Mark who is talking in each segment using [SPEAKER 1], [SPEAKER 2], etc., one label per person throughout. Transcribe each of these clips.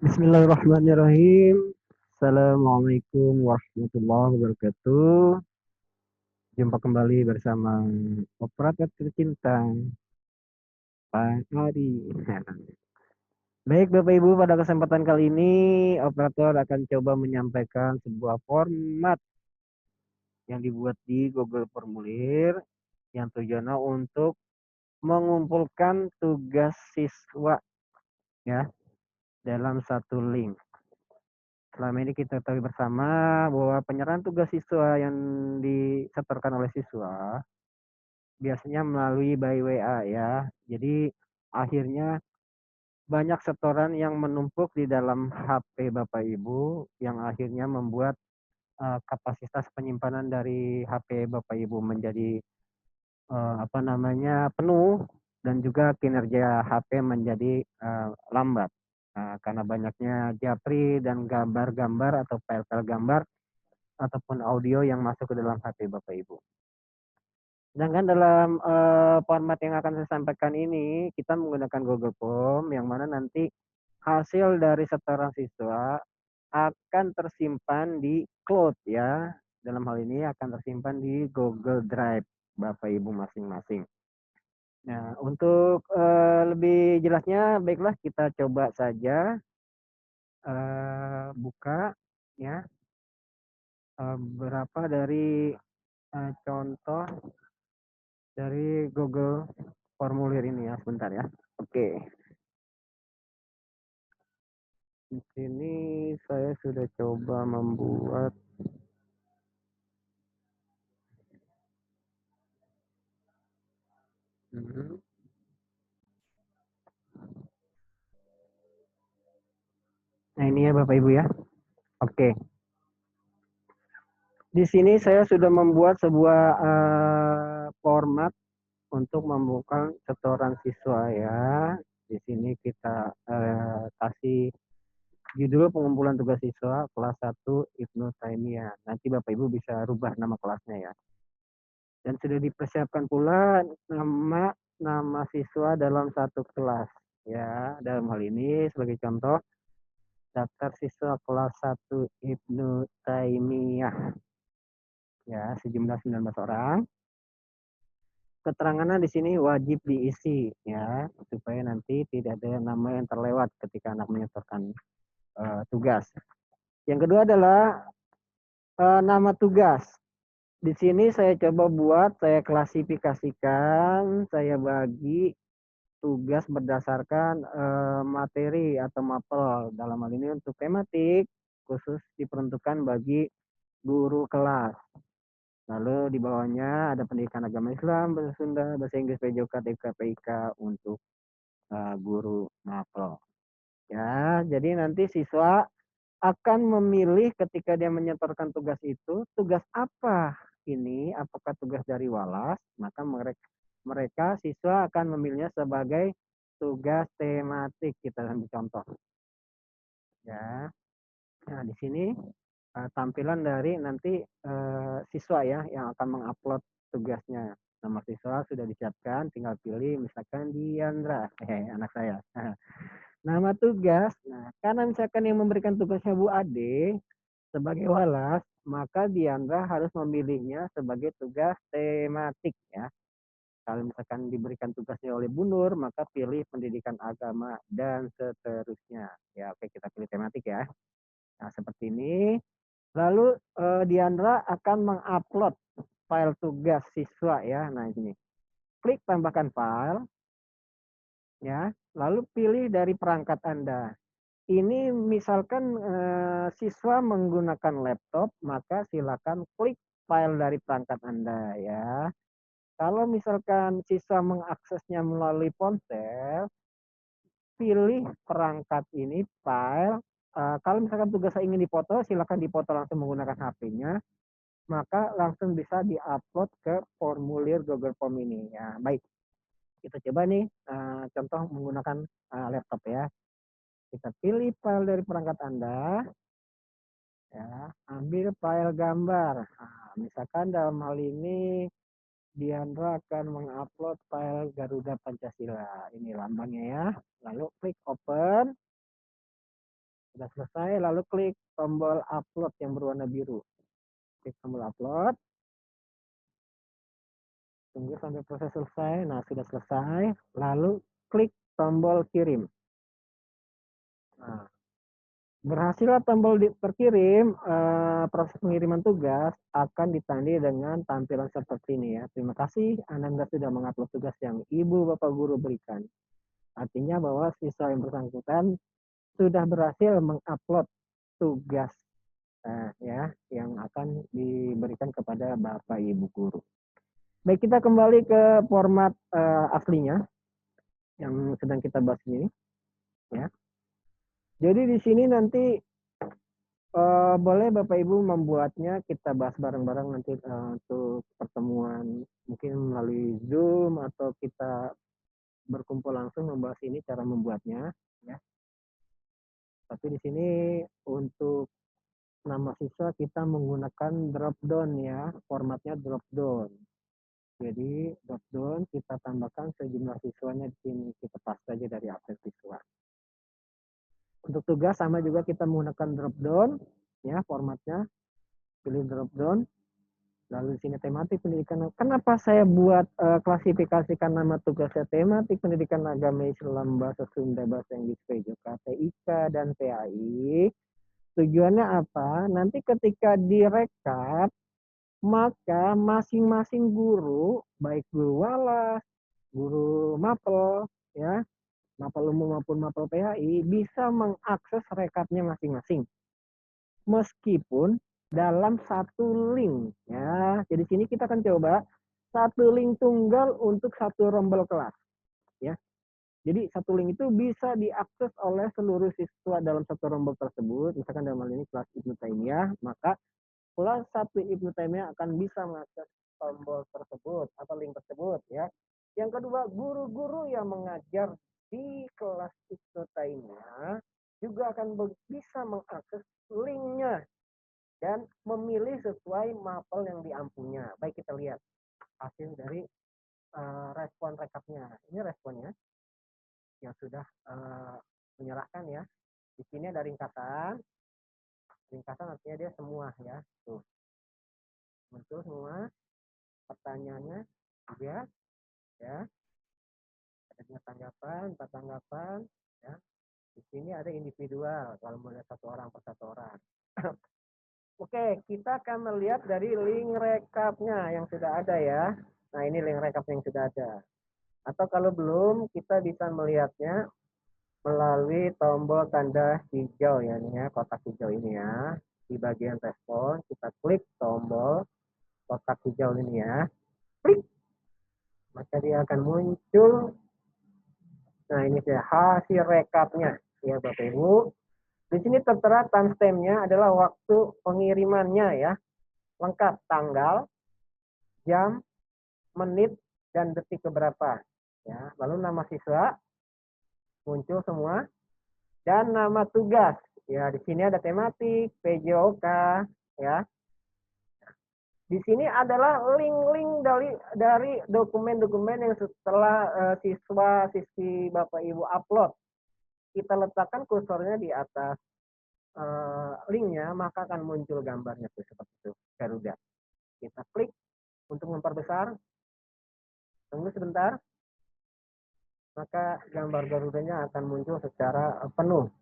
[SPEAKER 1] Bismillahirrahmanirrahim. Assalamualaikum warahmatullahi wabarakatuh. Jumpa kembali bersama operator tercinta Pak Adi. Baik Bapak Ibu, pada kesempatan kali ini operator akan coba menyampaikan sebuah format yang dibuat di Google Formulir yang tujuannya untuk mengumpulkan tugas siswa ya dalam satu link. Selama ini kita ketahui bersama bahwa penyerahan tugas siswa yang disetorkan oleh siswa biasanya melalui by WA ya. Jadi akhirnya banyak setoran yang menumpuk di dalam HP Bapak Ibu yang akhirnya membuat kapasitas penyimpanan dari HP Bapak Ibu menjadi penuh dan juga kinerja HP menjadi lambat. Karena banyaknya japri dan gambar-gambar atau file-file gambar ataupun audio yang masuk ke dalam HP Bapak Ibu. Sedangkan dalam format yang akan saya sampaikan ini, kita menggunakan Google Form yang mana nanti hasil dari setoran siswa akan tersimpan di cloud ya. Dalam hal ini akan tersimpan di Google Drive Bapak Ibu masing-masing. Nah, untuk lebih jelasnya, baiklah kita coba saja buka ya beberapa dari contoh dari Google Formulir ini ya, sebentar ya. Oke, di sini saya sudah coba membuat. Nah ini ya Bapak Ibu ya. Oke, di sini saya sudah membuat sebuah format untuk membuka setoran siswa ya. Di sini kita kasih judul pengumpulan tugas siswa kelas 1 Ibnu Taimiyah. Nanti Bapak Ibu bisa rubah nama kelasnya ya. Dan sudah dipersiapkan pula nama siswa dalam satu kelas. Ya, dalam hal ini sebagai contoh daftar siswa kelas 1 Ibnu Taimiyah. Ya, sejumlah 19 orang. Keterangannya di sini wajib diisi ya, supaya nanti tidak ada nama yang terlewat ketika anak menyetorkan tugas. Yang kedua adalah nama tugas. Di sini saya coba buat, saya klasifikasikan, saya bagi tugas berdasarkan materi atau mapel. Dalam hal ini untuk tematik khusus diperuntukkan bagi guru kelas. Lalu di bawahnya ada pendidikan agama Islam, bahasa Sunda, bahasa Inggris, PJOK, TK, PIK untuk guru mapel. Ya, jadi nanti siswa akan memilih ketika dia menyetorkan tugas itu, tugas apa ini, apakah tugas dari Walas, maka mereka siswa akan memilihnya sebagai tugas tematik. Kita ambil contoh. Ya. Nah, di sini tampilan dari nanti siswa ya yang akan mengupload tugasnya. Nama siswa sudah disiapkan, tinggal pilih misalkan Diandra, anak saya. Nama tugas, nah karena misalkan yang memberikan tugasnya Bu Ade sebagai Walas, maka Diandra harus memilihnya sebagai tugas tematik ya. Kalau misalkan diberikan tugasnya oleh Bu Nur, maka pilih pendidikan agama dan seterusnya. Ya, oke kita pilih tematik ya. Nah, seperti ini. Lalu Diandra akan mengupload file tugas siswa ya. Nah, ini. Klik tambahkan file ya. Lalu pilih dari perangkat Anda. Ini misalkan siswa menggunakan laptop, maka silakan klik file dari perangkat Anda ya. Kalau misalkan siswa mengaksesnya melalui ponsel, pilih perangkat ini file. Kalau misalkan tugasnya ingin dipoto, silakan dipoto langsung menggunakan HP-nya, maka langsung bisa diupload ke formulir Google Form ini. Ya, baik. Kita coba nih contoh menggunakan laptop ya. Kita pilih file dari perangkat Anda, ya, ambil file gambar. Nah, misalkan dalam hal ini Diandra akan mengupload file Garuda Pancasila. Ini lambangnya ya. Lalu klik open. Sudah selesai, lalu klik tombol upload yang berwarna biru. Klik tombol upload. Tunggu sampai proses selesai. Nah, sudah selesai. Lalu klik tombol kirim. Nah, berhasil tombol terkirim, proses pengiriman tugas akan ditandai dengan tampilan seperti ini ya. Terima kasih Anda sudah mengupload tugas yang Ibu Bapak Guru berikan. Artinya bahwa siswa yang bersangkutan sudah berhasil mengupload tugas ya yang akan diberikan kepada Bapak Ibu Guru. Baik, kita kembali ke format aslinya yang sedang kita bahas ini ya. Jadi di sini nanti boleh Bapak Ibu membuatnya, kita bahas bareng-bareng nanti untuk pertemuan mungkin melalui Zoom atau kita berkumpul langsung membahas ini cara membuatnya ya. Tapi di sini untuk nama siswa kita menggunakan drop down ya, formatnya drop down. Jadi drop down kita tambahkan sejumlah siswanya di sini, kita paste saja dari absen siswa. Untuk tugas sama juga kita menggunakan drop down ya, formatnya pilih drop down. Lalu di sini tematik pendidikan. Kenapa saya buat klasifikasikan nama tugasnya tematik pendidikan agama Islam, bahasa Sunda, bahasa Inggris, PJK, TIK, dan PAI? Tujuannya apa? Nanti ketika direkap, maka masing-masing guru, baik guru walas, guru mapel, ya, mapel umum maupun mapel PAI, bisa mengakses rekapnya masing-masing. Meskipun dalam satu link, ya. Jadi sini kita akan coba satu link tunggal untuk satu rombel kelas, ya. Jadi satu link itu bisa diakses oleh seluruh siswa dalam satu rombel tersebut. Misalkan dalam hal ini kelas Ibnu Taimiyah, maka kelas 1 Ibnu Taimiyah akan bisa mengakses tombol tersebut atau link tersebut ya. Yang kedua, guru-guru yang mengajar di kelas Ibnu Taimiyah juga akan bisa mengakses linknya dan memilih sesuai mapel yang diampunya. Baik, kita lihat hasil dari respon rekapnya. Ini responnya yang sudah menyerahkan ya. Di sini ada ringkasan. Ringkasan artinya dia semua ya. Tuh. Muncul semua pertanyaannya juga ya. Ada tanggapan, 4 tanggapan ya. Di sini ada individual kalau melihat satu orang per satu orang. Oke, kita akan melihat dari link rekapnya yang sudah ada ya. Nah, ini link rekap yang sudah ada. Atau kalau belum, kita bisa melihatnya melalui tombol tanda hijau ya, ini ya, kotak hijau ini ya. Di bagian respon, kita klik tombol kotak hijau ini ya. Klik. Maka dia akan muncul. Nah, ini dia hasil rekapnya ya Bapak Ibu. Di sini tertera timestamp-nya adalah waktu pengirimannya ya. Lengkap tanggal, jam, menit, dan detik keberapa. Ya, lalu nama siswa muncul semua dan nama tugas. Ya, di sini ada tematik, PJOK, ya. Di sini adalah link-link dari dokumen-dokumen yang setelah siswa-siswi Bapak Ibu upload. Kita letakkan kursornya di atas linknya, maka akan muncul gambarnya tuh seperti itu, Garuda. Kita klik untuk memperbesar. Tunggu sebentar. Maka gambar Garudanya akan muncul secara penuh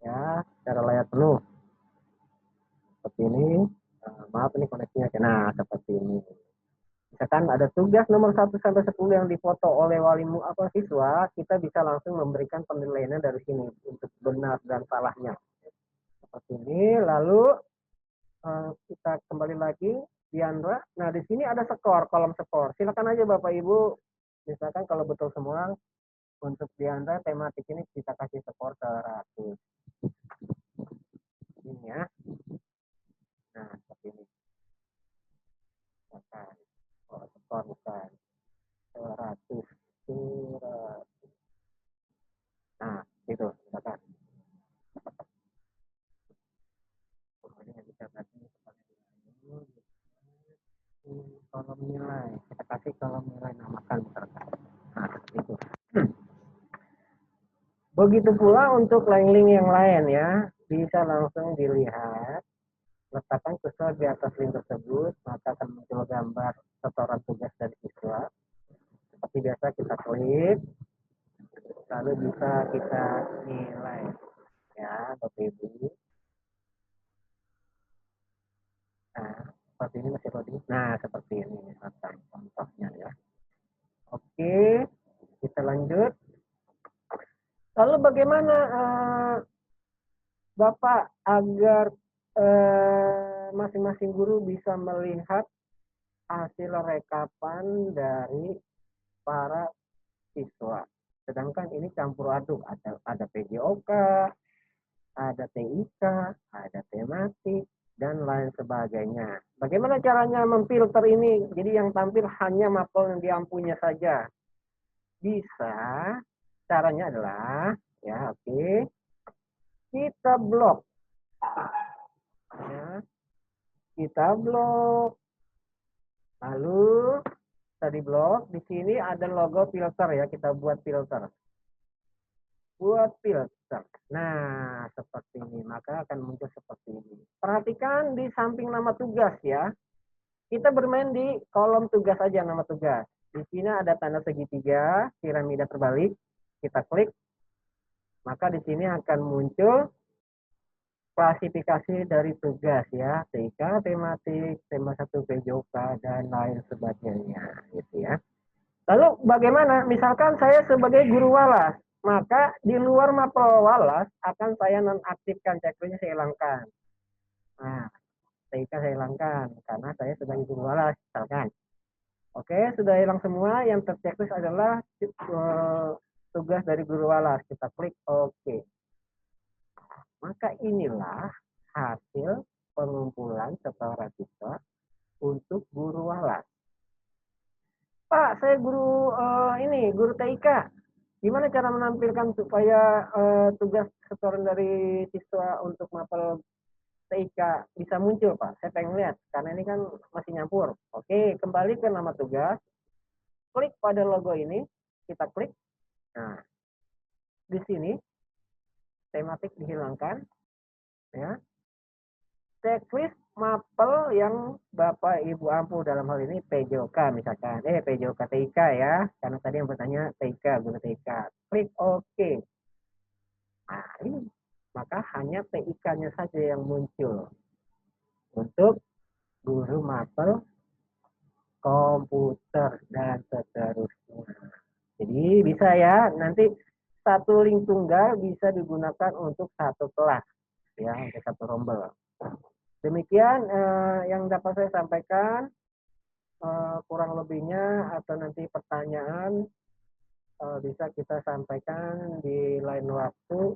[SPEAKER 1] ya, secara layar penuh seperti ini. Maaf ini koneksinya. Nah, seperti ini. Misalkan ada tugas nomor 1 sampai 10 yang difoto oleh wali siswa, kita bisa langsung memberikan penilaiannya dari sini untuk benar dan salahnya. Seperti ini. Lalu kita kembali lagi Diandra. Nah, di sini ada skor, kolom skor. Silakan aja Bapak Ibu, misalkan kalau betul semua. Untuk Diandra tematik ini kita kasih skor 100. Ini ya. Nah, seperti ini. Misalkan, skor bukan 100. Nah, gitu. Misalkan. Kemudian kita kasih kolom nilai. Kita kasih kolom nilai namakan misalkan. Nah, itu. Begitu pula untuk link-link yang lain ya. bisa langsung dilihat. Letakkan kursor di atas link tersebut, maka akan muncul gambar setoran tugas dari siswa. Seperti biasa kita klik, lalu bisa kita nilai. Ya, Bapak Ibu. Nah, seperti ini masih loading. Nah, seperti ini misalkan contohnya ya. Oke, kita lanjut. Lalu bagaimana Bapak agar masing-masing guru bisa melihat hasil rekapan dari para siswa. Sedangkan ini campur aduk, ada PJOK, ada TIK, ada tematik, dan lain sebagainya. Bagaimana caranya memfilter ini? Jadi yang tampil hanya mapel yang diampunya saja. Bisa, caranya adalah, ya oke, kita blok. Ya, kita blok. Lalu tadi blok, di sini ada logo filter ya, kita buat filter. Buat filter. Nah, seperti ini. Maka akan muncul seperti ini. Perhatikan di samping nama tugas ya. Kita bermain di kolom tugas aja, nama tugas. Di sini ada tanda segitiga, piramida terbalik. Kita klik. Maka di sini akan muncul klasifikasi dari tugas ya. TIK, tematik, tema 1 PJOK, dan lain sebagainya. Gitu ya. Lalu bagaimana? Misalkan saya sebagai guru walas, maka di luar mapel walas akan saya nonaktifkan, checklistnya saya hilangkan. Nah, TIK saya hilangkan karena saya sebagai guru walas, misalkan. Oke, sudah hilang semua. Yang terchecklist adalah tugas dari guru walas. Kita klik OK. Maka inilah hasil pengumpulan setoran siswa untuk guru walas. Pak, saya guru guru TIK. Gimana cara menampilkan supaya tugas setoran dari siswa untuk mapel TIK bisa muncul, Pak? Saya pengen lihat, karena ini kan masih nyampur. Oke, kembali ke nama tugas. Klik pada logo ini, kita klik. Nah, di sini tematik dihilangkan, ya. Checklist mapel yang Bapak Ibu ampu, dalam hal ini PJOK misalkan. PJOK TIK ya, karena tadi yang bertanya TIK, guru TIK. Klik OK. Nah, ini maka hanya TIK-nya saja yang muncul untuk guru mapel komputer dan seterusnya. Jadi bisa ya, nanti satu link tunggal bisa digunakan untuk satu kelas ya, untuk satu rombel. Demikian yang dapat saya sampaikan. Kurang lebihnya atau nanti pertanyaan bisa kita sampaikan di lain waktu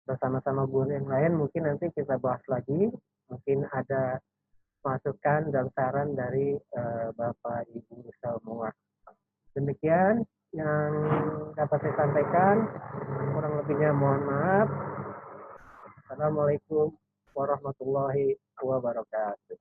[SPEAKER 1] bersama-sama guru yang lain. Mungkin nanti kita bahas lagi. Mungkin ada masukan dan saran dari Bapak Ibu semua. Demikian yang dapat saya sampaikan. Kurang lebihnya mohon maaf. Assalamualaikum warahmatullahi wabarakatuh.